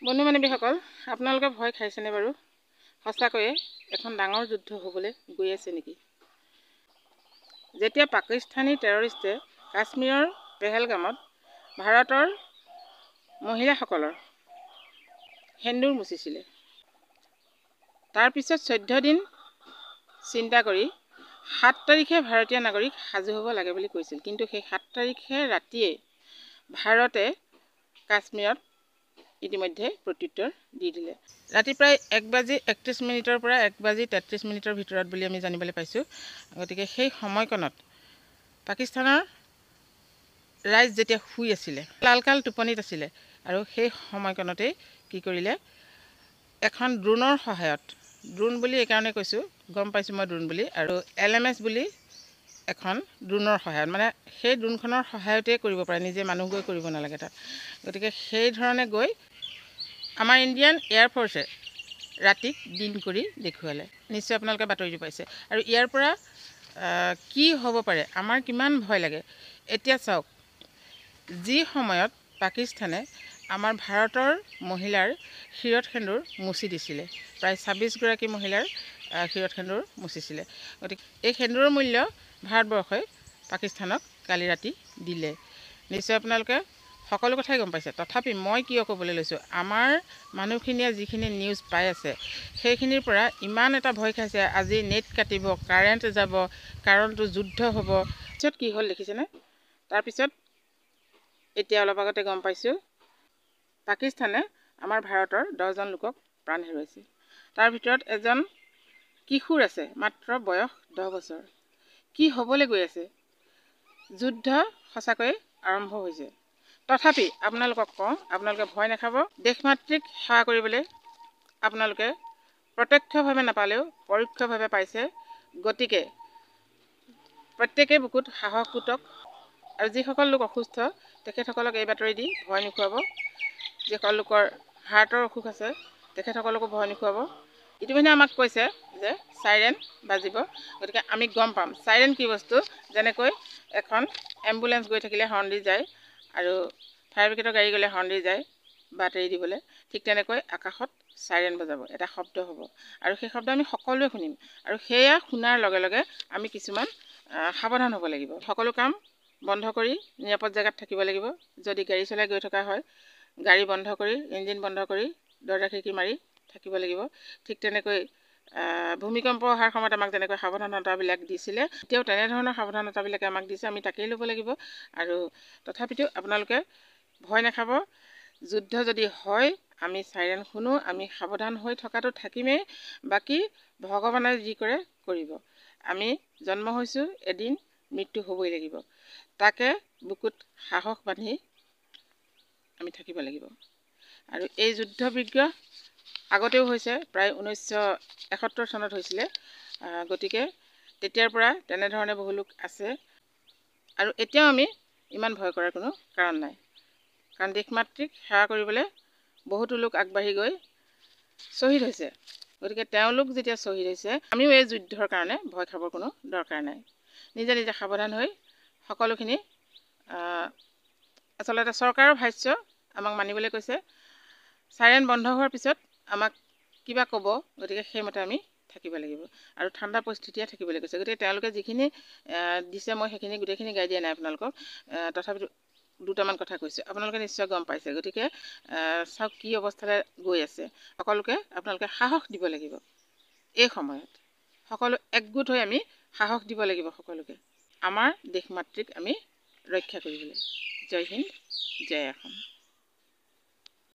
বন্ধু বান্ধৱীসকল, আপোনালোকে ভয় খাইছেনে বাৰু? সঁচাকৈয়ে এখন ডাঙৰ যুদ্ধ হ'বলৈ গৈ আছে নেকি? যেতিয়া পাকিস্তানী টেৰৰিষ্টে কাশ্মীৰৰ পেহেলগামত ভাৰতৰ মহিলাসকলৰ সেন্দুৰ মুচিছিলে, তাৰ পিছত 14 দিন চিন্তা কৰি 7 তাৰিখে ভাৰতীয় নাগৰিক সাজু হ'ব লাগে বুলি কৈছিল। কিন্তু সেই 7 তাৰিখে ৰাতিয়ে ভাৰতে কাশ্মীৰত ইতিমধ্যে প্ৰত্যুত্তৰ দি দিলে। ৰাতি প্ৰায় 1:31 পৰা 1:33 ভিতৰত বুলি আমি জানিবলৈ পাইছোঁ। গতিকে সেই সময়কণত পাকিস্তানৰ ৰাইজ যেতিয়া শুই আছিলে, লালকাল টোপনিত আছিলে, আৰু সেই সময়কণতেই কি কৰিলে, এখন ড্ৰোনৰ সহায়ত, ড্ৰোন বুলি এইকাৰণে কৈছোঁ, গম পাইছোঁ মই ড্ৰোন বুলি, আৰু LMS বুলি এখন ড্ৰোনৰ সহায়ত, মানে সেই ড্ৰোনখনৰ সহায়তেই কৰিব পাৰে, নিজে মানুহ গৈ কৰিব নালাগে তাত। গতিকে সেই ধৰণে গৈ আমাৰ ইণ্ডিয়ান এয়াৰফ'ৰ্চে ৰাতিক দিন কৰি দেখুৱালে। নিশ্চয় আপোনালোকে বাতৰিটো পাইছে। আৰু ইয়াৰ পৰা কি হ'ব পাৰে, আমাৰ কিমান ভয় লাগে। এতিয়া চাওক, যি সময়ত পাকিস্তানে আমাৰ ভাৰতৰ মহিলাৰ শিৰত সেন্দুৰ মুচি দিছিলে, প্ৰায় 26গৰাকী মহিলাৰ শিৰত সেন্দুৰ মুচিছিলে। গতিকে এই সেন্দুৰৰ মূল্য ভাৰতবৰ্ষই পাকিস্তানক কালি ৰাতি দিলে। নিশ্চয় আপোনালোকে সকলো কথাই গম পাইছে। তথাপি মই কিয় ক'বলৈ লৈছোঁ, আমাৰ মানুহখিনিয়ে যিখিনি নিউজ পাই আছে সেইখিনিৰ পৰা ইমান এটা ভয় খাইছে, আজি নেট কাটিব, কাৰেণ্ট যাব, কাৰণটো যুদ্ধ হ'ব। পিছত কি হ'ল দেখিছেনে? তাৰপিছত এতিয়া অলপ আগতে গম পাইছোঁ, পাকিস্তানে আমাৰ ভাৰতৰ 10জন লোকক প্ৰাণ হেৰুৱাইছে। তাৰ ভিতৰত এজন কিশোৰ আছে, মাত্ৰ বয়স 10 বছৰ। কি হ'বলৈ গৈ আছে? যুদ্ধ সঁচাকৈয়ে আৰম্ভ হৈছে। তথাপি আপোনালোকক কওঁ, আপোনালোকে ভয় নাখাব। দেশমাতৃক সেৱা কৰিবলৈ আপোনালোকে প্ৰত্যক্ষভাৱে নাপালেও পৰোক্ষভাৱে পাইছে। গতিকে প্ৰত্যেকেই বুকুত সাহস গোটক, আৰু যিসকল লোক অসুস্থ তেখেতসকলক এই বাতৰি দি ভয় নোখোৱাব। যিসকল লোকৰ হাৰ্টৰ অসুখ আছে তেখেতসকলকো ভয় নোখোৱাব। ইতিমধ্যে আমাক কৈছে যে চাইৰেন বাজিব। গতিকে আমি গম পাম চাইৰেন কি বস্তু। যেনেকৈ এখন এম্বুলেঞ্চ গৈ থাকিলে হৰ্ণ দি যায়, আৰু ফায়াৰ ব্ৰিগেডৰ গাড়ী গ'লে হৰ্ণ দি যায় বাট এৰি দিবলৈ, ঠিক তেনেকৈ আকাশত চাইৰেন বজাব, এটা শব্দ হ'ব, আৰু সেই শব্দ আমি সকলোৱে শুনিম। আৰু সেয়া শুনাৰ লগে লগে আমি কিছুমান সাৱধান হ'ব লাগিব। সকলো কাম বন্ধ কৰি নিৰাপদ জেগাত থাকিব লাগিব। যদি গাড়ী চলাই গৈ থকা হয়, গাড়ী বন্ধ কৰি, ইঞ্জিন বন্ধ কৰি, দৰজা খিৰিকী মাৰি থাকিব লাগিব। ঠিক তেনেকৈ ভূমিকম্প অহাৰ সময়ত আমাক যেনেকৈ সাৱধানতাবিলাক দিছিলে, এতিয়াও তেনেধৰণৰ সাৱধানতাবিলাকে আমাক দিছে, আমি তাকেই ল'ব লাগিব। আৰু তথাপিতো আপোনালোকে ভয় নাখাব। যুদ্ধ যদি হয়, আমি চাইৰেন শুনো, আমি সাৱধান হৈ থকাটো থাকিমেই। বাকী ভগৱানে যি কৰে কৰিব। আমি জন্ম হৈছোঁ, এদিন মৃত্যু হ'বই লাগিব। তাকে বুকুত সাহস বান্ধি আমি থাকিব লাগিব। আৰু এই যুদ্ধ বিগ্ৰহ আগতেও হৈছে, প্ৰায় 1971 চনত হৈছিলে। গতিকে তেতিয়াৰ পৰা তেনেধৰণে বহু লোক আছে, আৰু এতিয়াও আমি ইমান ভয় কৰাৰ কোনো কাৰণ নাই। কাৰণ দেশমাতৃক সেৱা কৰিবলৈ বহুতো লোক আগবাঢ়ি গৈ শ্বহীদ হৈছে। গতিকে তেওঁলোক যেতিয়া শ্বহীদ হৈছে, আমিও এই যুদ্ধৰ কাৰণে ভয় খাবৰ কোনো দৰকাৰ নাই। নিজে নিজে সাৱধান হৈ সকলোখিনি, আচলতে চৰকাৰৰ ভাষ্য আমাক মানিবলৈ কৈছে। চাইৰেন বন্ধ হোৱাৰ পিছত আমাক কিবা ক'ব, গতিকে সেইমতে আমি থাকিব লাগিব, আৰু ঠাণ্ডা পৰিস্থিতিয়ে থাকিবলৈ কৈছে। গতিকে তেওঁলোকে যিখিনি দিছে, মই সেইখিনি গোটেইখিনি গাই দিয়া নাই আপোনালোকক। তথাপিতো দুটামান কথা কৈছোঁ, আপোনালোকে নিশ্চয় গম পাইছে। গতিকে চাওক কি অৱস্থালৈ গৈ আছে। আপোনালোকে সাহস দিব লাগিব। এই সময়ত সকলো একগোট হৈ আমি সাহস দিব লাগিব সকলোকে, আমাৰ দেশমাতৃক আমি ৰক্ষা কৰিবলৈ। জয় হিন্দ, জয় অসম।